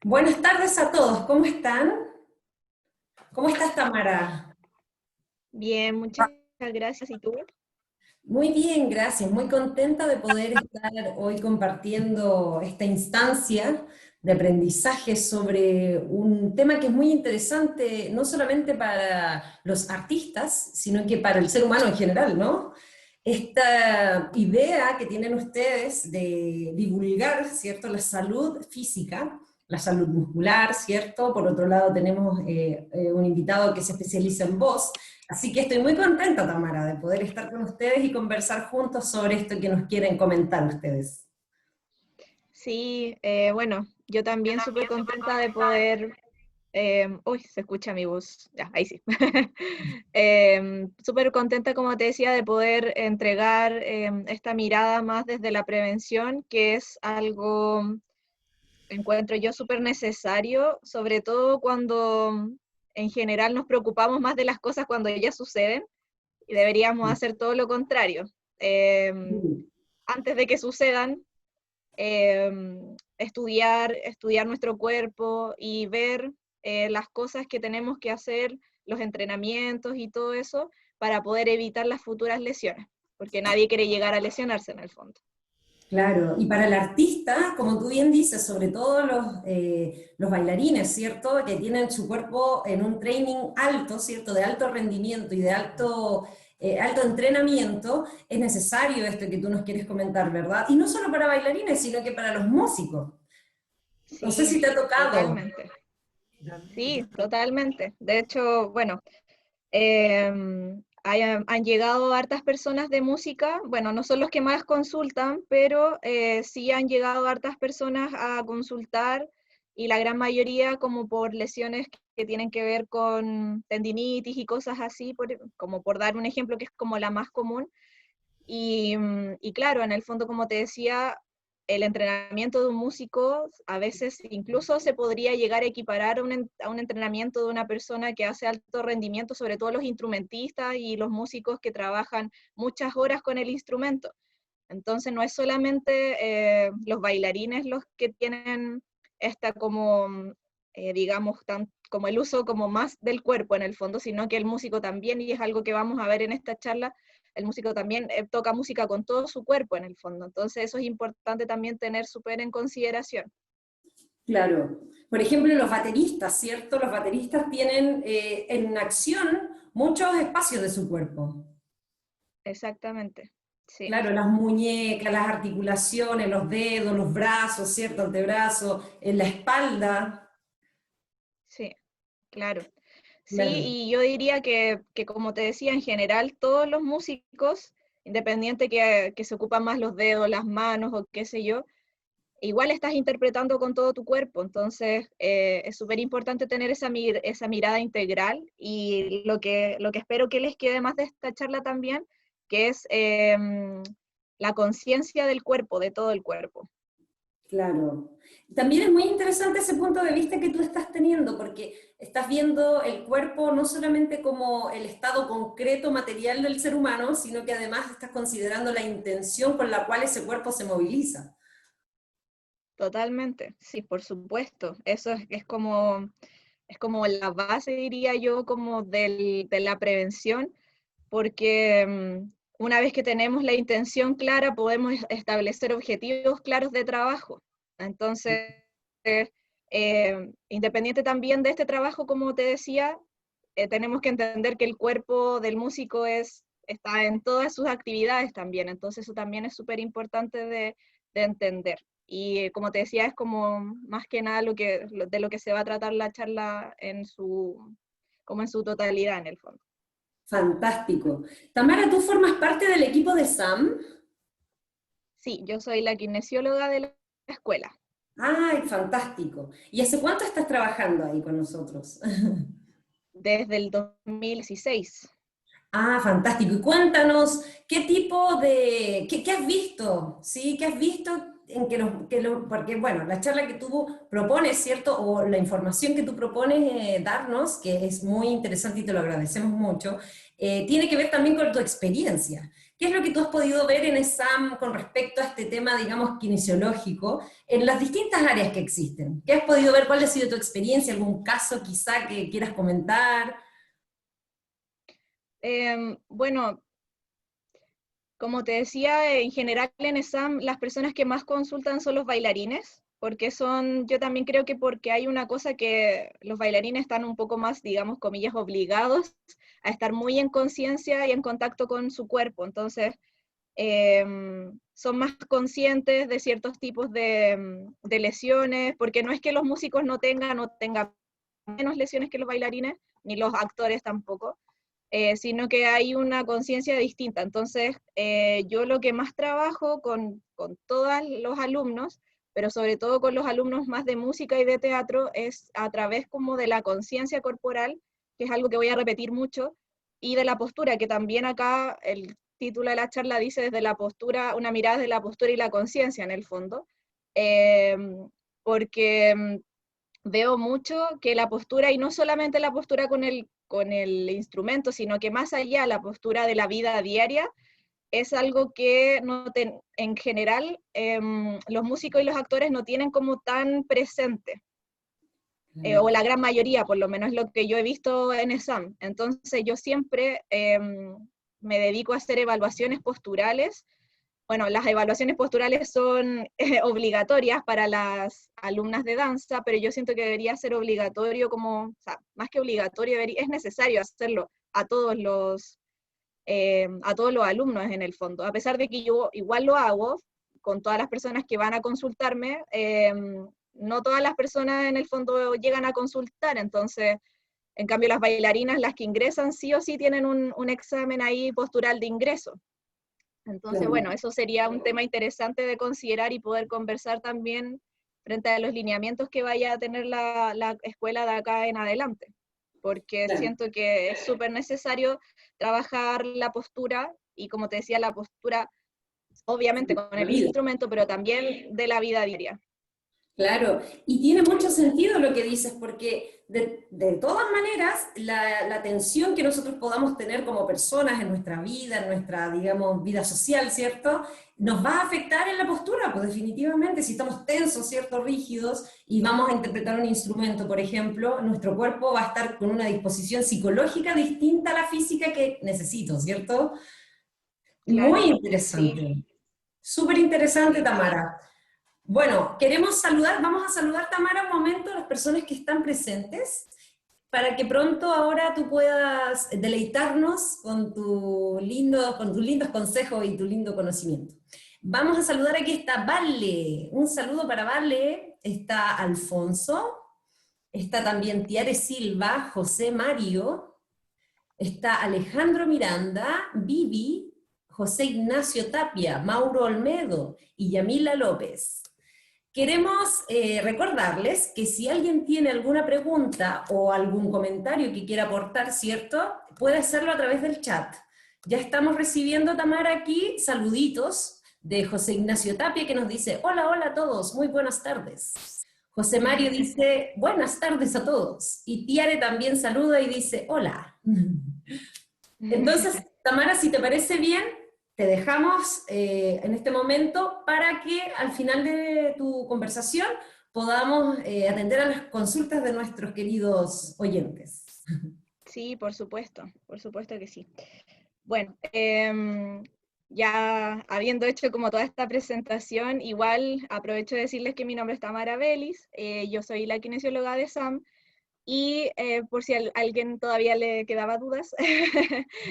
Buenas tardes a todos, ¿cómo están? ¿Cómo estás, Tamara? Bien, muchas gracias. ¿Y tú? Muy bien, gracias. Muy contenta de poder estar hoy compartiendo esta instancia de aprendizaje sobre un tema que es muy interesante, no solamente para los artistas, sino que para el ser humano en general, ¿no? Esta idea que tienen ustedes de divulgar, ¿cierto?, la salud física, la salud muscular, ¿cierto? Por otro lado, tenemos un invitado que se especializa en voz. Así que estoy muy contenta, Tamara, de poder estar con ustedes y conversar juntos sobre esto que nos quieren comentar ustedes. Sí, bueno, yo también súper contenta de poder... uy, se escucha mi voz. Ya, ahí sí. Súper contenta, como te decía, de poder entregar esta mirada más desde la prevención, que es algo, encuentro yo, súper necesario, sobre todo cuando en general nos preocupamos más de las cosas cuando ya suceden y deberíamos hacer todo lo contrario. Em, Antes de que sucedan, estudiar nuestro cuerpo y ver las cosas que tenemos que hacer, los entrenamientos y todo eso, para poder evitar las futuras lesiones, porque nadie quiere llegar a lesionarse en el fondo. Claro, y para el artista, como tú bien dices, sobre todo los bailarines, ¿cierto? Que tienen su cuerpo en un training alto, ¿cierto? De alto rendimiento y de alto entrenamiento, es necesario esto que tú nos quieres comentar, ¿verdad? Y no solo para bailarines, sino que para los músicos. No sé Sí, si te ha tocado. totalmente. Sí, totalmente. De hecho, bueno, han llegado hartas personas de música, bueno, no son los que más consultan, pero sí han llegado hartas personas a consultar y la gran mayoría como por lesiones que tienen que ver con tendinitis y cosas así, como por dar un ejemplo que es como la más común. Y claro, en el fondo, como te decía, el entrenamiento de un músico a veces incluso se podría llegar a equiparar a un entrenamiento de una persona que hace alto rendimiento, sobre todo los instrumentistas y los músicos que trabajan muchas horas con el instrumento. Entonces no es solamente los bailarines los que tienen esta como, digamos, como el uso como más del cuerpo en el fondo, sino que el músico también, y es algo que vamos a ver en esta charla, el músico también toca música con todo su cuerpo en el fondo. Entonces eso es importante también tener súper en consideración. Claro. Por ejemplo, los bateristas, ¿cierto? Los bateristas tienen en acción muchos espacios de su cuerpo. Exactamente, sí, Claro, las muñecas, las articulaciones, los dedos, los brazos, ¿cierto? Antebrazos, en la espalda. sí, claro. Sí, Claro. y yo diría que, como te decía, en general todos los músicos, independiente que se ocupan más los dedos, las manos o qué sé yo, igual estás interpretando con todo tu cuerpo, entonces es súper importante tener esa mirada integral y lo que espero que les quede más de esta charla también, que es la conciencia del cuerpo, de todo el cuerpo. Claro. También es muy interesante ese punto de vista que tú estás teniendo, porque estás viendo el cuerpo no solamente como el estado concreto material del ser humano, sino que además estás considerando la intención con la cual ese cuerpo se moviliza. Totalmente, sí, por supuesto. Eso es como la base, diría yo, como de la prevención, porque una vez que tenemos la intención clara, podemos establecer objetivos claros de trabajo. Entonces, independiente también de este trabajo, como te decía, tenemos que entender que el cuerpo del músico está en todas sus actividades también. Entonces, eso también es súper importante de entender. Y como te decía, es como más que nada de lo que se va a tratar la charla como en su totalidad en el fondo. Fantástico. Tamara, ¿tú formas parte del equipo de SAM? Sí, yo soy la kinesióloga de la escuela, Ay, fantástico. ¿Y hace cuánto estás trabajando ahí con nosotros? desde el 2016. Ah, fantástico. Y cuéntanos, ¿qué tipo de, qué has visto? ¿Sí? ¿Qué has visto en porque bueno, la charla que tú propones, ¿cierto? O la información que tú propones darnos, que es muy interesante y te lo agradecemos mucho, tiene que ver también con tu experiencia. ¿Qué es lo que tú has podido ver en ESAM con respecto a este tema, digamos, kinesiológico, en las distintas áreas que existen? ¿Qué has podido ver? ¿Cuál ha sido tu experiencia? ¿Algún caso quizá que quieras comentar? Bueno, como te decía, en general en ESAM las personas que más consultan son los bailarines, porque yo también creo que porque hay una cosa que los bailarines están un poco más, digamos, comillas, obligados a estar muy en conciencia y en contacto con su cuerpo, entonces son más conscientes de ciertos tipos de lesiones, porque no es que los músicos no tengan menos lesiones que los bailarines, ni los actores tampoco, sino que hay una conciencia distinta. Entonces, yo lo que más trabajo con todos los alumnos, pero sobre todo con los alumnos más de música y de teatro, es a través como de la conciencia corporal, que es algo que voy a repetir mucho, y de la postura, que también acá el título de la charla dice desde la postura, una mirada desde la postura y la conciencia en el fondo, eh, porque veo mucho que la postura, y no solamente la postura con el instrumento, sino que más allá la postura de la vida diaria, es algo que en general los músicos y los actores no tienen como tan presente, o la gran mayoría, por lo menos lo que yo he visto en ESAM. Entonces yo siempre me dedico a hacer evaluaciones posturales. Bueno, las evaluaciones posturales son obligatorias para las alumnas de danza, pero yo siento que debería ser obligatorio o sea, más que obligatorio, es necesario hacerlo a todos los alumnos en el fondo. A pesar de que yo igual lo hago con todas las personas que van a consultarme, no todas las personas en el fondo llegan a consultar, entonces, en cambio las bailarinas, las que ingresan sí o sí tienen un examen ahí postural de ingreso. Entonces, Claro. bueno, eso sería un tema interesante de considerar y poder conversar también frente a los lineamientos que vaya a tener la escuela de acá en adelante, porque Claro. siento que es súper necesario trabajar la postura, y como te decía, la postura obviamente con La el vida. instrumento, pero también de la vida diaria. Claro, y tiene mucho sentido lo que dices, porque de todas maneras, la tensión que nosotros podamos tener como personas en nuestra vida, en nuestra, digamos, vida social, ¿cierto? Nos va a afectar en la postura, pues definitivamente, si estamos tensos, ¿cierto? Rígidos, y vamos a interpretar un instrumento, por ejemplo, nuestro cuerpo va a estar con una disposición psicológica distinta a la física que necesito, ¿cierto? Muy Claro, sí, interesante, súper interesante, sí. Tamara. Bueno, queremos saludar, vamos a saludar, Tamara, un momento a las personas que están presentes, para que pronto ahora tú puedas deleitarnos con tus lindos consejos y tu lindo conocimiento. Vamos a saludar, aquí está Vale, un saludo para Vale, está Alfonso, está también Tiare Silva, José Mario, está Alejandro Miranda, Vivi, José Ignacio Tapia, Mauro Olmedo y Yamila López. Queremos recordarles que si alguien tiene alguna pregunta o algún comentario que quiera aportar, ¿cierto? Puede hacerlo a través del chat. Ya estamos recibiendo, Tamara, aquí saluditos de José Ignacio Tapia, que nos dice: hola, hola a todos, muy buenas tardes. José Mario dice: buenas tardes a todos. Y Tiare también saluda y dice: hola. Entonces, Tamara, si te parece bien, te dejamos en este momento para que al final de tu conversación podamos atender a las consultas de nuestros queridos oyentes. Sí, por supuesto que sí. Bueno, ya habiendo hecho como toda esta presentación, igual aprovecho de decirles que mi nombre es Tamara Belis, yo soy la kinesióloga de SAM, y por si a alguien todavía le quedaba dudas,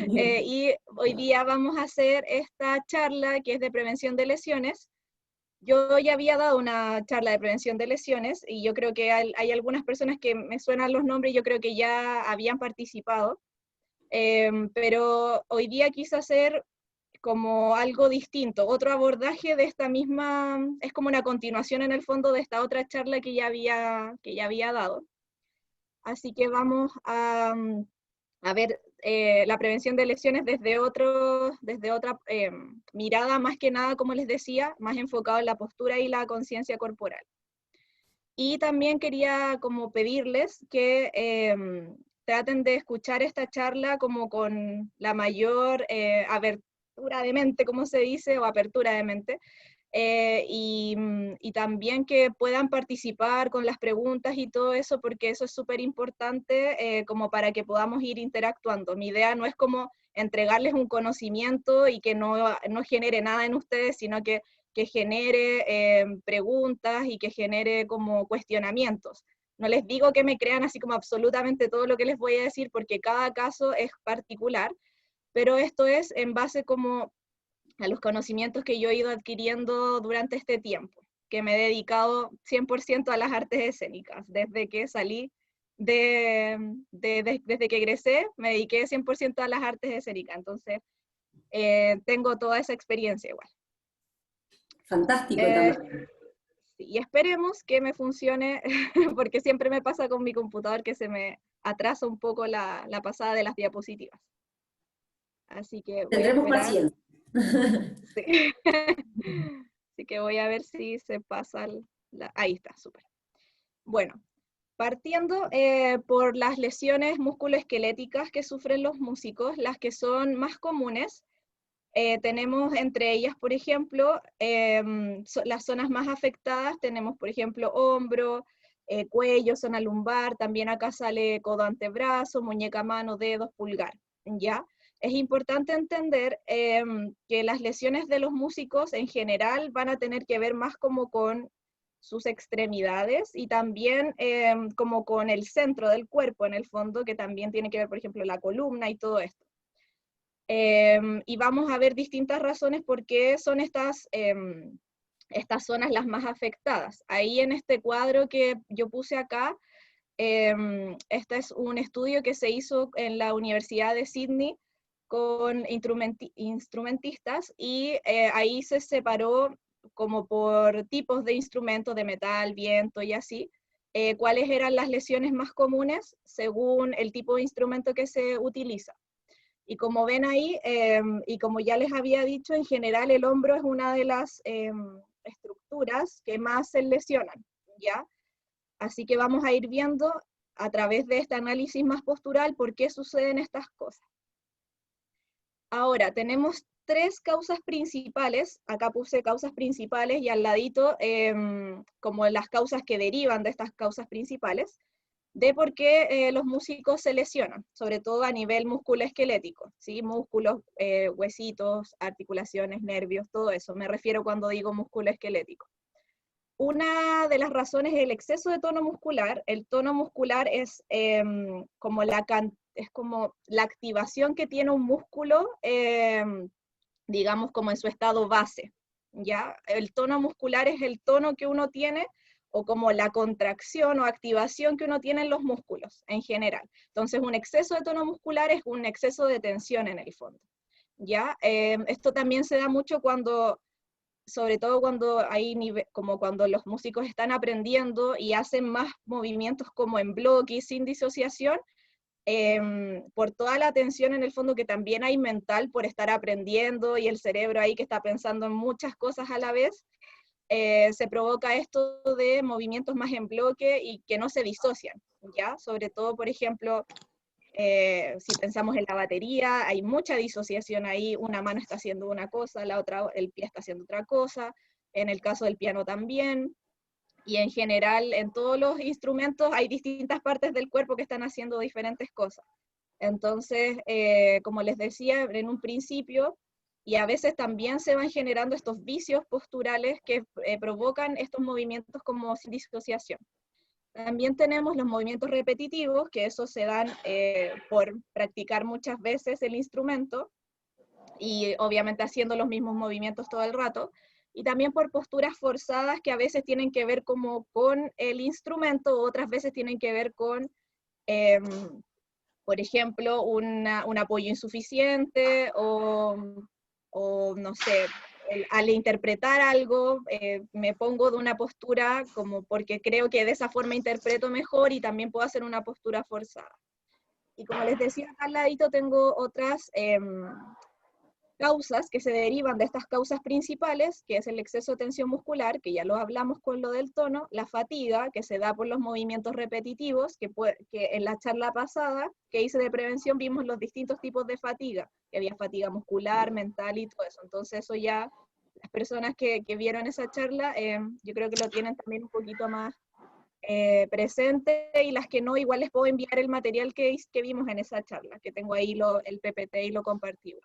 y hoy día vamos a hacer esta charla que es de prevención de lesiones. Yo ya había dado una charla de prevención de lesiones y yo creo que hay algunas personas que me suenan los nombres y yo creo que ya habían participado, pero hoy día quise hacer como algo distinto, otro abordaje de esta misma, es como una continuación en el fondo de esta otra charla que ya había dado. Así que vamos a ver la prevención de lesiones desde otra mirada, más que nada, como les decía, más enfocado en la postura y la conciencia corporal. Y también quería como pedirles que traten de escuchar esta charla como con la mayor apertura de mente, como se dice, o apertura de mente, y también que puedan participar con las preguntas y todo eso, porque eso es súper importante como para que podamos ir interactuando. Mi idea no es como entregarles un conocimiento y que no genere nada en ustedes, sino que genere preguntas y que genere como cuestionamientos. No les digo que me crean así como absolutamente todo lo que les voy a decir, porque cada caso es particular, pero esto es en base como a los conocimientos que yo he ido adquiriendo durante este tiempo, que me he dedicado 100% a las artes escénicas. Desde que salí desde que egresé, me dediqué 100% a las artes escénicas, entonces tengo toda esa experiencia igual. Fantástico Eh, también. y esperemos que me funcione, porque siempre me pasa con mi computador que se me atrasa un poco la pasada de las diapositivas. Así que voy a Tendremos esperar. paciencia. Sí. Así que voy a ver si se pasa. Ahí está, súper. Bueno, partiendo por las lesiones musculoesqueléticas que sufren los músicos, las que son más comunes, tenemos entre ellas, por ejemplo, las zonas más afectadas, tenemos, por ejemplo, hombro, cuello, zona lumbar, también acá sale codo antebrazo, muñeca, mano, dedos, pulgar, ¿ya? Es importante entender que las lesiones de los músicos en general van a tener que ver más como con sus extremidades y también como con el centro del cuerpo en el fondo, que también tiene que ver, por ejemplo, la columna y todo esto. Y vamos a ver distintas razones por qué son estas zonas las más afectadas. Ahí en este cuadro que yo puse acá, este es un estudio que se hizo en la Universidad de Sydney con instrumentistas y ahí se separó como por tipos de instrumentos de metal, viento y así, cuáles eran las lesiones más comunes según el tipo de instrumento que se utiliza. Y como ven ahí, y como ya les había dicho, en general el hombro es una de las estructuras que más se lesionan, ¿ya? Así que vamos a ir viendo a través de este análisis más postural por qué suceden estas cosas. Ahora, tenemos tres causas principales, acá puse causas principales y al ladito como las causas que derivan de estas causas principales, de por qué los músicos se lesionan, sobre todo a nivel musculoesquelético, ¿sí? Músculos, huesitos, articulaciones, nervios, todo eso, me refiero cuando digo musculoesquelético. Una de las razones es el exceso de tono muscular. El tono muscular es, como la activación que tiene un músculo, digamos como en su estado base, ¿ya? El tono muscular es el tono que uno tiene o como la contracción o activación que uno tiene en los músculos en general. Entonces un exceso de tono muscular es un exceso de tensión en el fondo, ¿ya? Esto también se da mucho cuando, sobre todo cuando hay como cuando los músicos están aprendiendo y hacen más movimientos como en bloque y sin disociación, por toda la tensión en el fondo que también hay mental por estar aprendiendo y el cerebro ahí que está pensando en muchas cosas a la vez, se provoca esto de movimientos más en bloque y que no se disocian, ¿ya? Sobre todo, por ejemplo, si pensamos en la batería, hay mucha disociación ahí, una mano está haciendo una cosa, la otra, el pie está haciendo otra cosa, en el caso del piano también, y en general en todos los instrumentos hay distintas partes del cuerpo que están haciendo diferentes cosas. Entonces, como les decía en un principio, y a veces también se van generando estos vicios posturales que provocan estos movimientos como sin disociación. También tenemos los movimientos repetitivos, que esos se dan por practicar muchas veces el instrumento y obviamente haciendo los mismos movimientos todo el rato, y también por posturas forzadas que a veces tienen que ver como con el instrumento, otras veces tienen que ver con, por ejemplo, un apoyo insuficiente o no sé, al interpretar algo, me pongo de una postura como porque creo que de esa forma interpreto mejor y también puedo hacer una postura forzada. Y como les decía, acá al ladito tengo otras causas que se derivan de estas causas principales, que es el exceso de tensión muscular, que ya lo hablamos con lo del tono, la fatiga, que se da por los movimientos repetitivos, que en la charla pasada que hice de prevención vimos los distintos tipos de fatiga, que había fatiga muscular, mental y todo eso. Entonces eso ya, las personas que vieron esa charla, yo creo que lo tienen también un poquito más presente, y las que no, igual les puedo enviar el material que vimos en esa charla, que tengo ahí el PPT y lo compartí.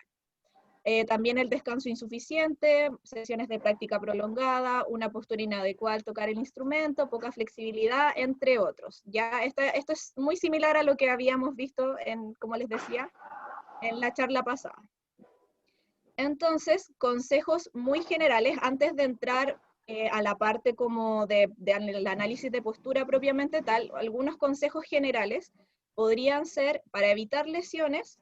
También el descanso insuficiente, sesiones de práctica prolongada, una postura inadecuada al tocar el instrumento, poca flexibilidad, entre otros. Ya esto es muy similar a lo que habíamos visto, como les decía, en la charla pasada. Entonces, consejos muy generales, antes de entrar a la parte como del análisis de postura propiamente tal, algunos consejos generales podrían ser para evitar lesiones,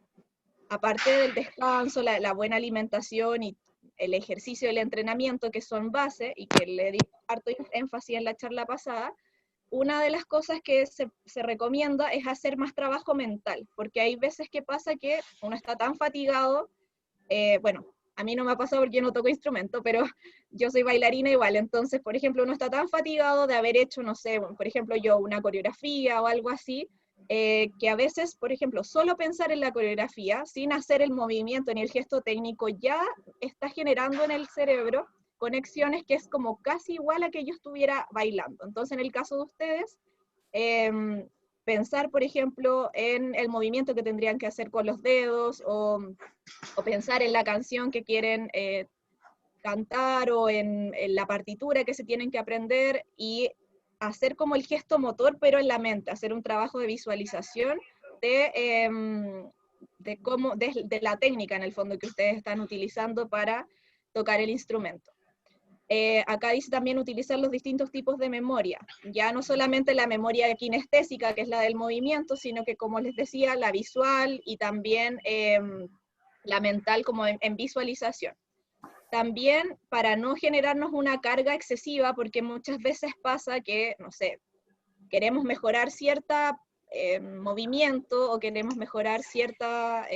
aparte del descanso, la buena alimentación y el ejercicio y el entrenamiento, que son base, y que le di harto énfasis en la charla pasada, una de las cosas que se recomienda es hacer más trabajo mental, porque hay veces que pasa que uno está tan fatigado, bueno, a mí no me ha pasado porque yo no toco instrumento, pero yo soy bailarina igual, entonces, por ejemplo, uno está tan fatigado de haber hecho, no sé, por ejemplo, yo una coreografía o algo así, que a veces, por ejemplo, solo pensar en la coreografía, sin hacer el movimiento ni el gesto técnico, ya está generando en el cerebro conexiones que es como casi igual a que yo estuviera bailando. Entonces, en el caso de ustedes, pensar, por ejemplo, en el movimiento que tendrían que hacer con los dedos, o pensar en la canción que quieren cantar, o en la partitura que se tienen que aprender, y hacer como el gesto motor, pero en la mente, hacer un trabajo de visualización de la técnica, en el fondo, que ustedes están utilizando para tocar el instrumento. Acá dice también utilizar los distintos tipos de memoria, ya no solamente la memoria kinestésica, que es la del movimiento, sino que, como les decía, la visual, y también la mental, como en visualización. También para no generarnos una carga excesiva, porque muchas veces pasa que, no sé, queremos mejorar cierta movimiento, o queremos mejorar cierta,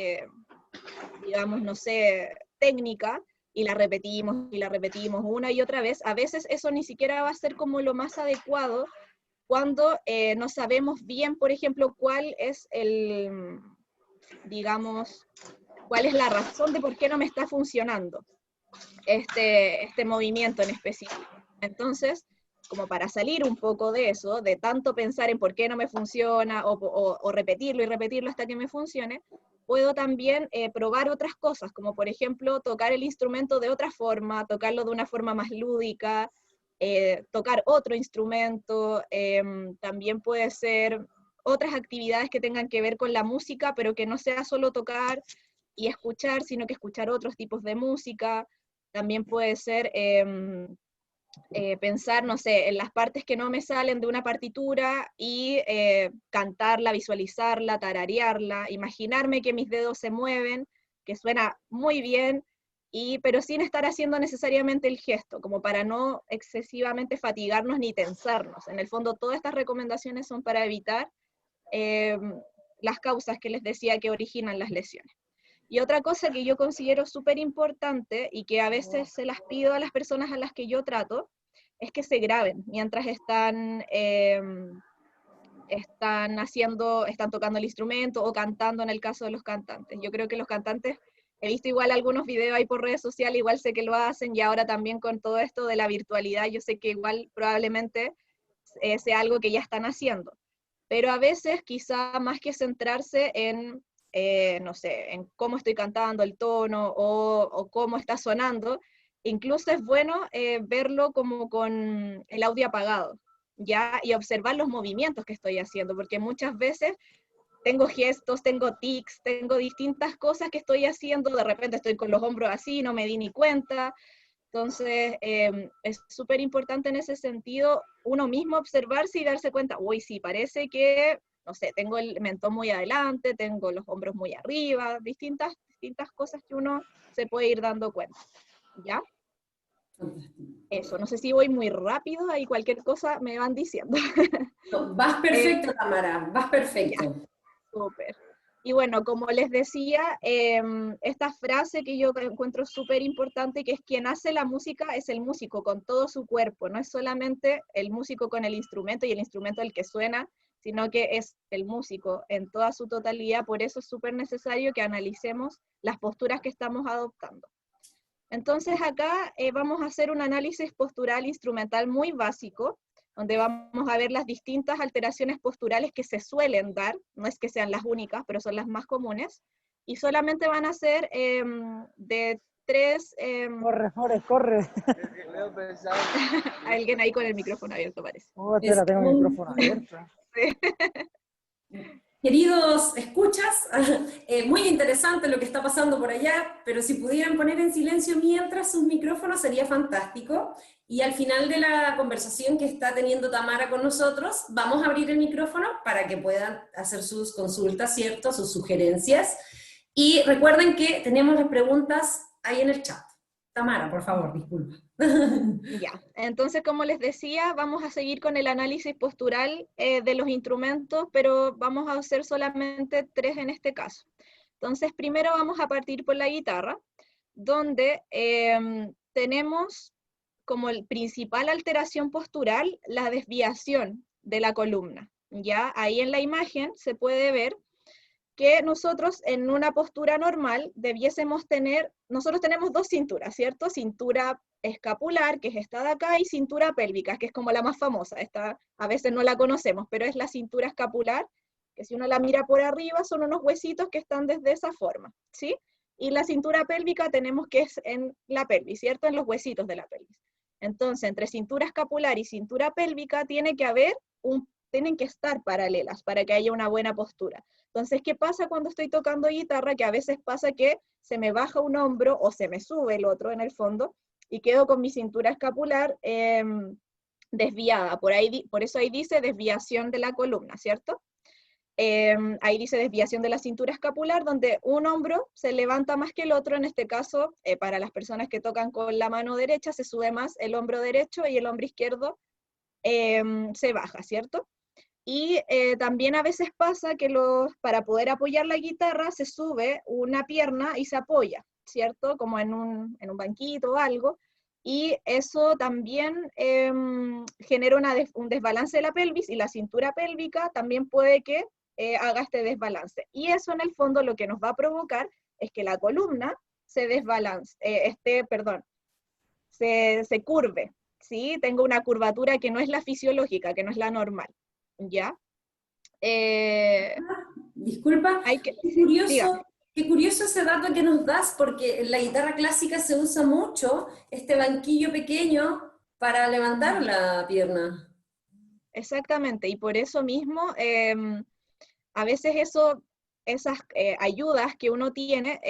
digamos, no sé, técnica, y la repetimos una y otra vez. A veces eso ni siquiera va a ser como lo más adecuado cuando no sabemos bien, por ejemplo, cuál es digamos, cuál es la razón de por qué no me está funcionando este movimiento en específico. Entonces, como para salir un poco de eso, de tanto pensar en por qué no me funciona, o repetirlo y repetirlo hasta que me funcione, puedo también probar otras cosas, como por ejemplo tocar el instrumento de otra forma, tocarlo de una forma más lúdica, tocar otro instrumento, también puede ser otras actividades que tengan que ver con la música, pero que no sea solo tocar y escuchar, sino que escuchar otros tipos de música. También puede ser pensar, no sé, en las partes que no me salen de una partitura, y cantarla, visualizarla, tararearla, imaginarme que mis dedos se mueven, que suena muy bien, pero sin estar haciendo necesariamente el gesto, como para no excesivamente fatigarnos ni tensarnos. En el fondo, todas estas recomendaciones son para evitar las causas que les decía que originan las lesiones. Y otra cosa que yo considero súper importante, y que a veces se las pido a las personas a las que yo trato, es que se graben mientras están tocando el instrumento, o cantando, en el caso de los cantantes. Yo creo que los cantantes, he visto igual algunos videos ahí por redes sociales, igual sé que lo hacen, y ahora también con todo esto de la virtualidad, yo sé que igual probablemente sea algo que ya están haciendo. Pero a veces, quizá más que centrarse en no sé, en cómo estoy cantando, el tono, o cómo está sonando, incluso es bueno verlo como con el audio apagado, ¿ya? Y observar los movimientos que estoy haciendo, porque muchas veces tengo gestos, tengo tics, tengo distintas cosas que estoy haciendo, de repente estoy con los hombros así, no me di ni cuenta. Entonces, es súper importante en ese sentido uno mismo observarse y darse cuenta, uy, sí, parece que, no sé, tengo el mentón muy adelante, tengo los hombros muy arriba, distintas cosas que uno se puede ir dando cuenta, ¿ya? Eso, no sé si voy muy rápido, ahí cualquier cosa me van diciendo. No, vas perfecto, Tamara, vas Ya, perfecto. súper. Y bueno, como les decía, esta frase que yo encuentro súper importante, que es quien hace la música es el músico con todo su cuerpo, no es solamente el músico con el instrumento y el instrumento el que suena, sino que es el músico en toda su totalidad, por eso es súper necesario que analicemos las posturas que estamos adoptando. Entonces acá vamos a hacer un análisis postural instrumental muy básico, donde vamos a ver las distintas alteraciones posturales que se suelen dar, no es que sean las únicas, pero son las más comunes, y solamente van a ser de tres... Corre, Forrest, corre. Alguien ahí con el micrófono abierto parece. Oh, espera, tengo el micrófono abierto. Queridos escuchas, muy interesante lo que está pasando por allá, pero si pudieran poner en silencio mientras sus micrófonos sería fantástico. Y al final de la conversación que está teniendo Tamara con nosotros, vamos a abrir el micrófono para que puedan hacer sus consultas, ¿cierto? Sus sugerencias. Y recuerden que tenemos las preguntas ahí en el chat. Tamara, por favor, disculpa. Ya, entonces como les decía, vamos a seguir con el análisis postural de los instrumentos, pero vamos a hacer solamente tres en este caso. Entonces primero vamos a partir por la guitarra, donde tenemos como el principal alteración postural la desviación de la columna. Ya ahí en la imagen se puede ver que nosotros en una postura normal debiésemos tener, nosotros tenemos dos cinturas, ¿cierto? Cintura escapular, que es esta de acá, y cintura pélvica, que es como la más famosa, esta a veces no la conocemos, pero es la cintura escapular, que si uno la mira por arriba son unos huesitos que están desde esa forma, ¿sí? Y la cintura pélvica tenemos que es en la pelvis, ¿cierto? En los huesitos de la pelvis. Entonces, entre cintura escapular y cintura pélvica tiene que haber tienen que estar paralelas para que haya una buena postura. Entonces, ¿qué pasa cuando estoy tocando guitarra? Que a veces pasa que se me baja un hombro o se me sube el otro en el fondo y quedo con mi cintura escapular desviada. Por eso ahí dice desviación de la columna, ¿cierto? Ahí dice desviación de la cintura escapular, donde un hombro se levanta más que el otro. En este caso, para las personas que tocan con la mano derecha, se sube más el hombro derecho y el hombro izquierdo se baja, ¿cierto? Y también a veces pasa que para poder apoyar la guitarra se sube una pierna y se apoya, ¿cierto? Como en un banquito o algo, y eso también genera un desbalance de la pelvis, y la cintura pélvica también puede que haga este desbalance. Y eso en el fondo lo que nos va a provocar es que la columna se desbalance, se curve, ¿sí? Tengo una curvatura que no es la fisiológica, que no es la normal. ¿Ya? Disculpa, Hay que, qué curioso ese dato que nos das, porque en la guitarra clásica se usa mucho este banquillo pequeño para levantar la pierna. Exactamente, y por eso mismo, a veces esas ayudas que uno tiene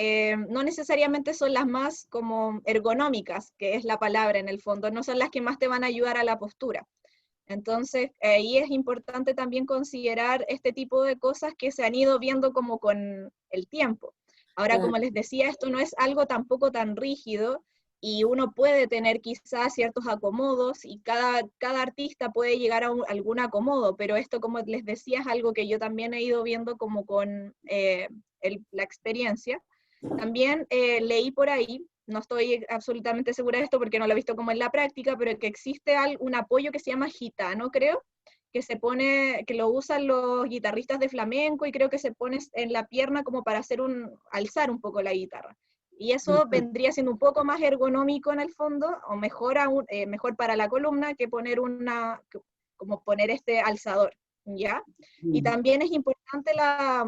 no necesariamente son las más como ergonómicas, que es la palabra en el fondo, no son las que más te van a ayudar a la postura. Entonces, ahí es importante también considerar este tipo de cosas que se han ido viendo como con el tiempo. Ahora, como les decía, esto no es algo tampoco tan rígido, y uno puede tener quizás ciertos acomodos, y cada artista puede llegar a algún acomodo, pero esto, como les decía, es algo que yo también he ido viendo como con la experiencia. También leí por ahí, no estoy absolutamente segura de esto porque no lo he visto como en la práctica, pero que existe un apoyo que se llama gitano, creo, que lo usan los guitarristas de flamenco, y creo que se pone en la pierna como para alzar un poco la guitarra. Y eso vendría siendo un poco más ergonómico en el fondo, o mejor para la columna que como poner este alzador, ¿ya? Y también es importante la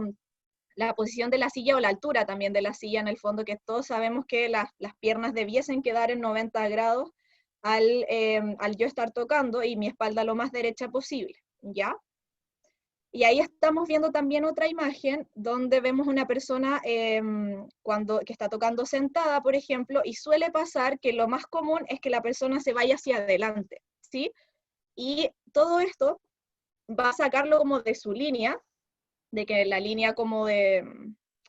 posición de la silla, o la altura también de la silla en el fondo, que todos sabemos que las piernas debiesen quedar en 90 grados al yo estar tocando, y mi espalda lo más derecha posible, ¿ya? Y ahí estamos viendo también otra imagen donde vemos una persona que está tocando sentada, por ejemplo, y suele pasar que lo más común es que la persona se vaya hacia adelante, ¿sí? Y todo esto va a sacarlo como de su línea, de que la línea como de,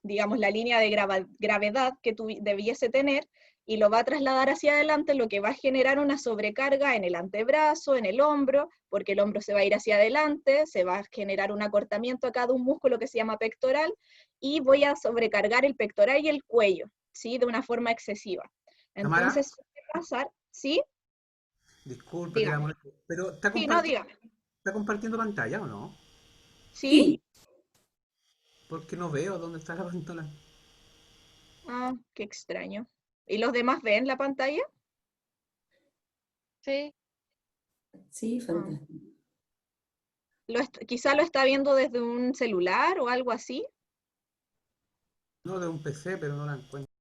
digamos, la línea de gravedad que debiese tener, y lo va a trasladar hacia adelante, lo que va a generar una sobrecarga en el antebrazo, en el hombro, porque el hombro se va a ir hacia adelante, se va a generar un acortamiento acá de un músculo que se llama pectoral, y voy a sobrecargar el pectoral y el cuello, ¿sí? De una forma excesiva. Tamara, Entonces, suele pasar, ¿sí? disculpe que la Dígame. moleste, pero Sí, no, dígame. ¿está compartiendo pantalla o no? ¿Sí? Sí, Porque no veo dónde está la pistola. Ah, qué extraño. ¿Y los demás ven la pantalla? Sí, sí, Ah. fantástico. Quizá lo está viendo desde un celular o algo así. No, de un PC, pero no la encuentro.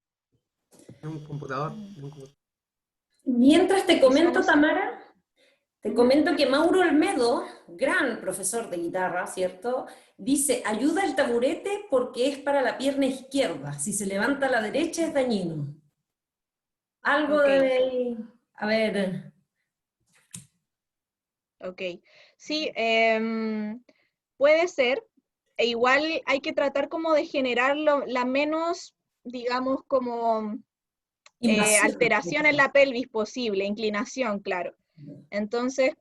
De un computador. Mm, De un computador. Mientras te Quizá no comento, sé. Tamara, te Ujú. comento que Mauro Olmedo, gran profesor de guitarra, ¿cierto? Dice, ayuda el taburete porque es para la pierna izquierda. Si se levanta a la derecha es dañino. Algo Ok, de... A ver, ok. Sí, puede ser. E igual hay que tratar como de generar la menos, digamos, como invasión. alteración en la pelvis posible, inclinación, claro. Entonces,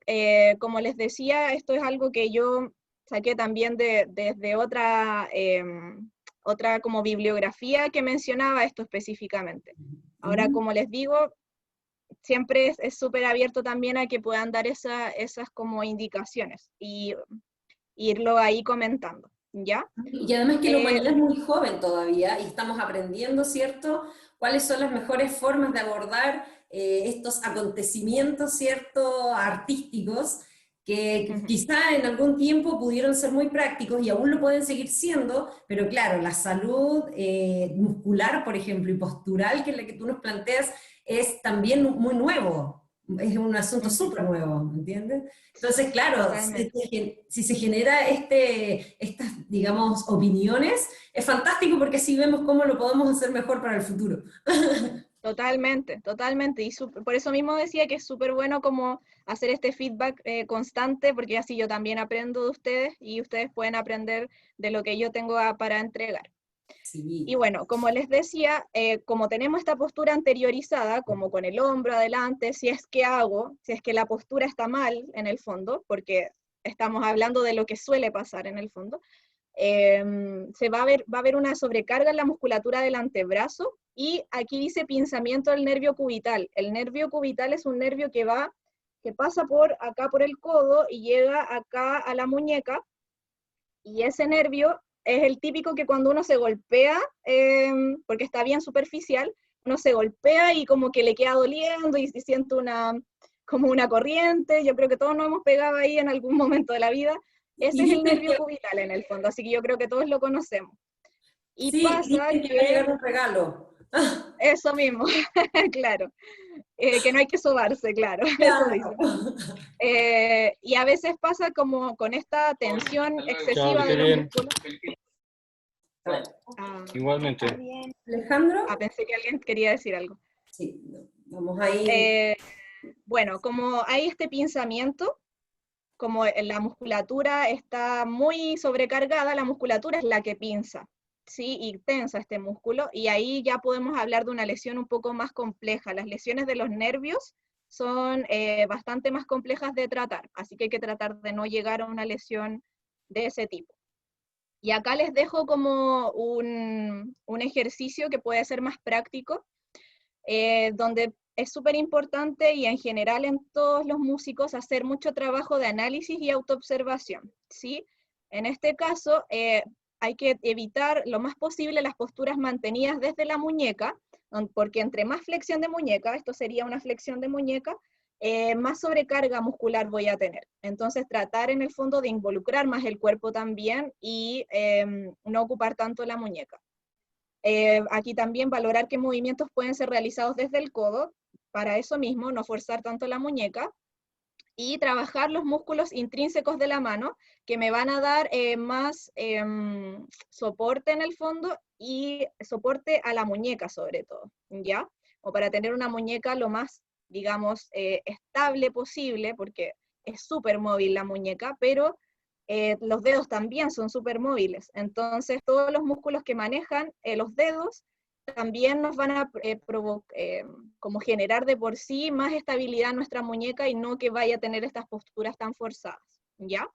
como les decía, esto es algo que yo saqué también desde otra como bibliografía que mencionaba esto específicamente. Ahora, como les digo, siempre es súper abierto también a que puedan dar esas como indicaciones y irlo ahí comentando, ¿ya? Y además que la Eh, humanidad es muy joven todavía y estamos aprendiendo, ¿cierto?, cuáles son las mejores formas de abordar estos acontecimientos, ¿cierto?, artísticos, que ujú, quizá en algún tiempo pudieron ser muy prácticos y aún lo pueden seguir siendo, pero claro, la salud muscular, por ejemplo, y postural, que es la que tú nos planteas, es también muy nuevo, es un asunto ujú, súper nuevo, ¿me entiendes? Entonces, claro, totalmente. si se genera estas, digamos, opiniones, es fantástico porque así vemos cómo lo podemos hacer mejor para el futuro. Totalmente, totalmente. Y por eso mismo decía que es súper bueno como hacer este feedback constante, porque así yo también aprendo de ustedes y ustedes pueden aprender de lo que yo tengo para entregar. Y Sí. bueno, como les decía, como tenemos esta postura anteriorizada, como con el hombro adelante, si es que la postura está mal en el fondo, porque estamos hablando de lo que suele pasar en el fondo, va a haber una sobrecarga en la musculatura del antebrazo, y aquí dice pinzamiento del nervio cubital. El nervio cubital es un nervio que pasa por acá por el codo y llega acá a la muñeca, y ese nervio es el típico que cuando uno se golpea, porque está bien superficial, uno se golpea y como que le queda doliendo y siente como una corriente. Yo creo que todos nos hemos pegado ahí en algún momento de la vida. Ese Y es el dicen nervio que, cubital en el fondo, así que yo creo que todos lo conocemos. Y sí, pasa dicen que va a que llegar un regalo. eso mismo, claro, que no hay que sobarse, claro, eso Claro. dicen. Y a veces pasa como con esta tensión chao, que excesiva esté de los bien. músculos. A ver, Ah, Igualmente. Alejandro, pensé que alguien quería decir algo. sí, no, vamos a ir. Eh, bueno, como hay este pinzamiento, como la musculatura está muy sobrecargada, la musculatura es la que pinza, ¿sí? Y tensa este músculo, y ahí ya podemos hablar de una lesión un poco más compleja. Las lesiones de los nervios son bastante más complejas de tratar, así que hay que tratar de no llegar a una lesión de ese tipo. Y acá les dejo como un ejercicio que puede ser más práctico, donde es súper importante, y en general en todos los músicos, hacer mucho trabajo de análisis y autoobservación, ¿sí? En este caso, hay que evitar lo más posible las posturas mantenidas desde la muñeca, porque entre más flexión de muñeca, esto sería una flexión de muñeca, más sobrecarga muscular voy a tener. Entonces, tratar en el fondo de involucrar más el cuerpo también y no ocupar tanto la muñeca. Aquí también valorar qué movimientos pueden ser realizados desde el codo, para eso mismo, no forzar tanto la muñeca, y trabajar los músculos intrínsecos de la mano, que me van a dar más soporte en el fondo, y soporte a la muñeca sobre todo, ¿ya? O para tener una muñeca lo más, digamos, estable posible, porque es súper móvil la muñeca, pero los dedos también son súper móviles. Entonces, todos los músculos que manejan los dedos también nos van a como generar de por sí más estabilidad en nuestra muñeca, y no que vaya a tener estas posturas tan forzadas, ¿ya?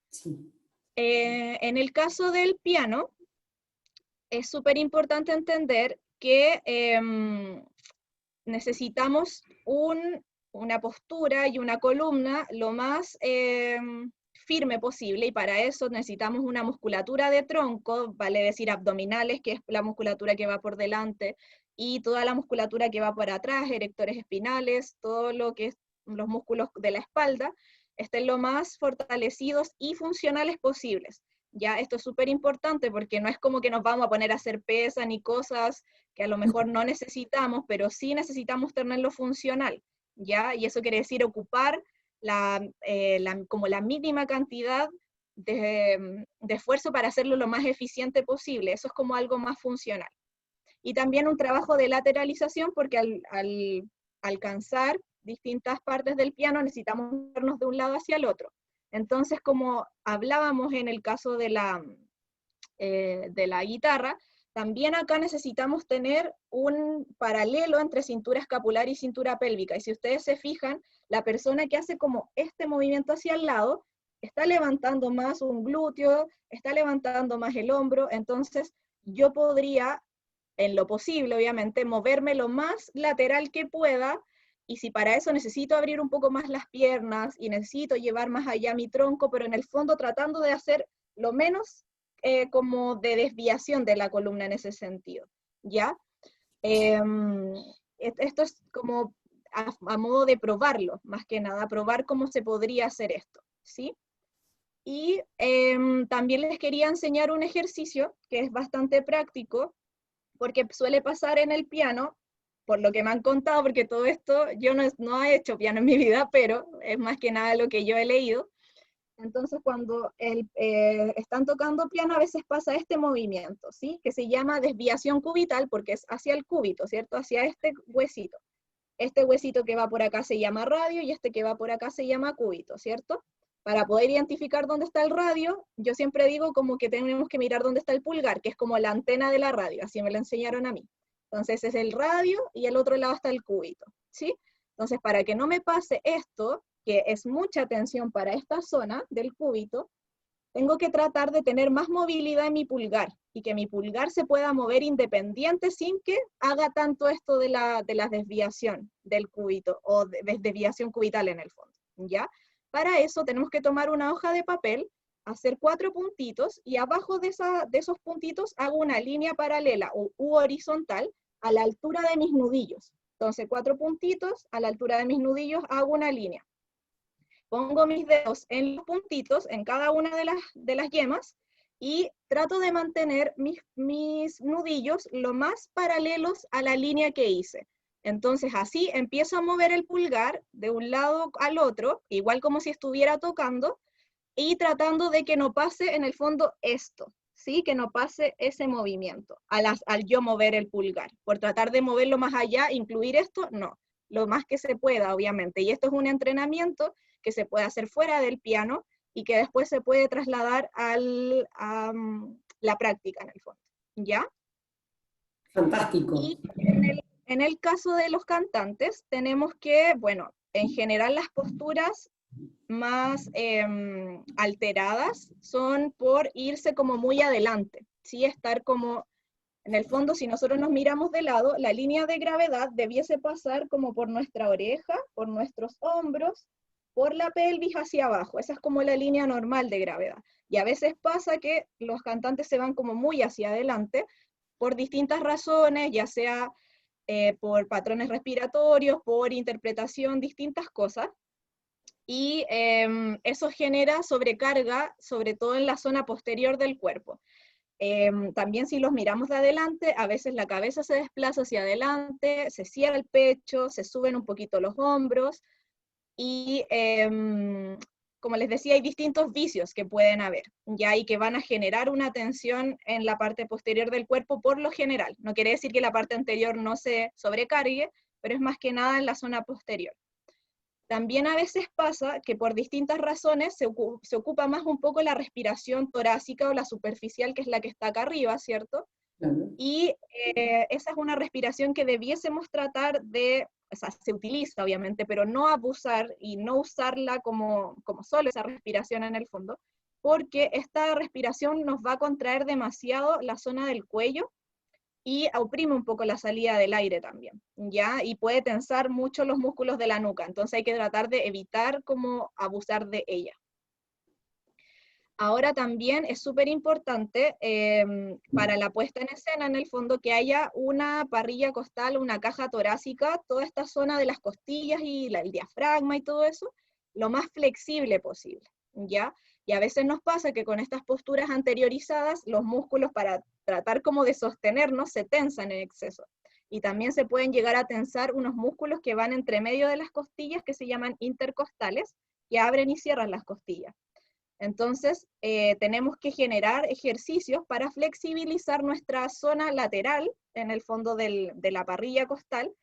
Sí. En el caso del piano, es súper importante entender que necesitamos una postura y una columna lo más firme posible, y para eso necesitamos una musculatura de tronco, vale decir abdominales, que es la musculatura que va por delante, y toda la musculatura que va por atrás, erectores espinales, todo lo que es los músculos de la espalda, estén lo más fortalecidos y funcionales posibles. Ya, esto es súper importante porque no es como que nos vamos a poner a hacer pesas ni cosas que a lo mejor no necesitamos, pero sí necesitamos tenerlo funcional, ¿ya? Y eso quiere decir ocupar como la mínima cantidad de esfuerzo para hacerlo lo más eficiente posible. Eso es como algo más funcional. Y también un trabajo de lateralización, porque al alcanzar distintas partes del piano necesitamos movernos de un lado hacia el otro. Entonces, como hablábamos en el caso de la guitarra, también acá necesitamos tener un paralelo entre cintura escapular y cintura pélvica. Y si ustedes se fijan, la persona que hace como este movimiento hacia el lado, está levantando más un glúteo, está levantando más el hombro, entonces yo podría, en lo posible obviamente, moverme lo más lateral que pueda, y si para eso necesito abrir un poco más las piernas y necesito llevar más allá mi tronco, pero en el fondo tratando de hacer lo menos como de desviación de la columna en ese sentido, ¿ya? Esto es como a modo de probarlo, más que nada, probar cómo se podría hacer esto, ¿sí? Y también les quería enseñar un ejercicio que es bastante práctico, porque suele pasar en el piano, por lo que me han contado, porque todo esto, yo no he hecho piano en mi vida, pero es más que nada lo que yo he leído. Entonces, cuando están tocando piano, a veces pasa este movimiento, ¿sí? Que se llama desviación cubital, porque es hacia el cúbito, ¿cierto? Hacia este huesito. Este huesito que va por acá se llama radio, y este que va por acá se llama cúbito, ¿cierto? Para poder identificar dónde está el radio, yo siempre digo como que tenemos que mirar dónde está el pulgar, que es como la antena de la radio, así me lo enseñaron a mí. Entonces es el radio, y al otro lado está el cúbito, ¿sí? Entonces, para que no me pase esto, que es mucha tensión para esta zona del cúbito, tengo que tratar de tener más movilidad en mi pulgar, y que mi pulgar se pueda mover independiente sin que haga tanto esto de la desviación del cúbito, o de desviación cubital en el fondo, ¿ya? Para eso tenemos que tomar una hoja de papel, hacer 4 puntitos, y abajo de esos puntitos hago una línea paralela u horizontal a la altura de mis nudillos. Entonces 4 puntitos, a la altura de mis nudillos hago una línea. Pongo mis dedos en los puntitos, en cada una de las yemas, y trato de mantener mis nudillos lo más paralelos a la línea que hice. Entonces así empiezo a mover el pulgar de un lado al otro, igual como si estuviera tocando, y tratando de que no pase en el fondo esto, ¿sí? Que no pase ese movimiento al yo mover el pulgar. Por tratar de moverlo más allá, incluir esto, no. Lo más que se pueda, obviamente. Y esto es un entrenamiento que se puede hacer fuera del piano y que después se puede trasladar a la práctica en el fondo, ¿ya? Fantástico. Y en el caso de los cantantes, tenemos que, bueno, en general las posturas más alteradas son por irse como muy adelante, ¿sí? Estar como, en el fondo, si nosotros nos miramos de lado, la línea de gravedad debiese pasar como por nuestra oreja, por nuestros hombros, por la pelvis hacia abajo. Esa es como la línea normal de gravedad. Y a veces pasa que los cantantes se van como muy hacia adelante por distintas razones, ya sea por patrones respiratorios, por interpretación, distintas cosas. Y eso genera sobrecarga, sobre todo en la zona posterior del cuerpo. También si los miramos de adelante, a veces la cabeza se desplaza hacia adelante, se cierra el pecho, se suben un poquito los hombros, y como les decía, hay distintos vicios que pueden haber, ya, y que van a generar una tensión en la parte posterior del cuerpo por lo general. No quiere decir que la parte anterior no se sobrecargue, pero es más que nada en la zona posterior. También a veces pasa que por distintas razones se ocupa más un poco la respiración torácica o la superficial, que es la que está acá arriba, ¿cierto? Y esa es una respiración que debiésemos tratar de, o sea, se utiliza obviamente, pero no abusar y no usarla como solo esa respiración en el fondo, porque esta respiración nos va a contraer demasiado la zona del cuello y oprime un poco la salida del aire también, ¿ya? Y puede tensar mucho los músculos de la nuca, entonces hay que tratar de evitar como abusar de ella. Ahora también es súper importante para la puesta en escena, en el fondo, que haya una parrilla costal, una caja torácica, toda esta zona de las costillas y el diafragma y todo eso, lo más flexible posible, ¿ya? Y a veces nos pasa que con estas posturas anteriorizadas, los músculos para tratar como de sostenernos se tensan en exceso. Y también se pueden llegar a tensar unos músculos que van entre medio de las costillas, que se llaman intercostales, que abren y cierran las costillas. Entonces, tenemos que generar ejercicios para flexibilizar nuestra zona lateral, en el fondo de la parrilla costal,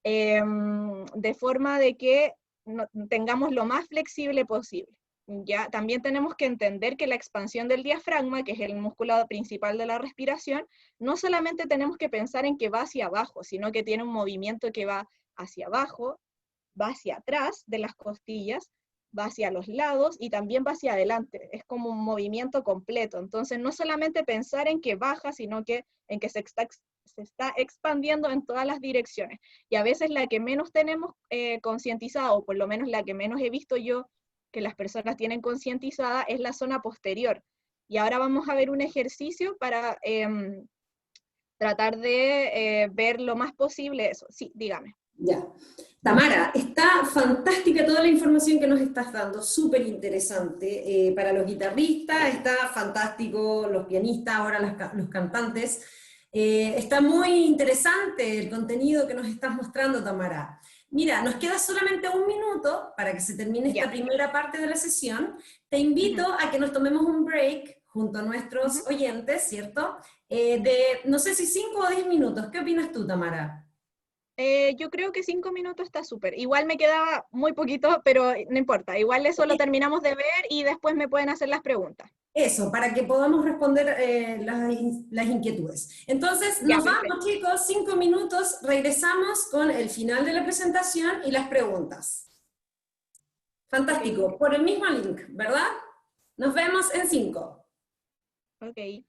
de forma de que tengamos lo más flexible posible. ¿Ya? También tenemos que entender que la expansión del diafragma, que es el músculo principal de la respiración, no solamente tenemos que pensar en que va hacia abajo, sino que tiene un movimiento que va hacia abajo, va hacia atrás de las costillas, va hacia los lados y también va hacia adelante. Es como un movimiento completo. Entonces, no solamente pensar en que baja, sino que en que se está expandiendo en todas las direcciones. Y a veces la que menos tenemos concientizada, o por lo menos la que menos he visto yo que las personas tienen concientizada, es la zona posterior. Y ahora vamos a ver un ejercicio para tratar de ver lo más posible eso. Sí, dígame. Ya. Tamara, está fantástica toda la información que nos estás dando, súper interesante. Para los guitarristas está fantástico, los pianistas, ahora los cantantes. Está muy interesante el contenido que nos estás mostrando, Tamara. Mira, nos queda solamente un minuto para que se termine esta primera parte de la sesión. Te invito a que nos tomemos un break junto a nuestros oyentes, ¿cierto? De, no sé si 5 o 10 minutos. ¿Qué opinas tú, Tamara? Yo creo que 5 minutos está súper. Igual me queda muy poquito, pero no importa. Igual eso lo terminamos de ver y después me pueden hacer las preguntas. Eso, para que podamos responder las inquietudes. Entonces, Ya, nos perfecto. vamos, chicos, 5 minutos, regresamos con el final de la presentación y las preguntas. Fantástico, Ok. por el mismo link, ¿verdad? Nos vemos en 5. Ok.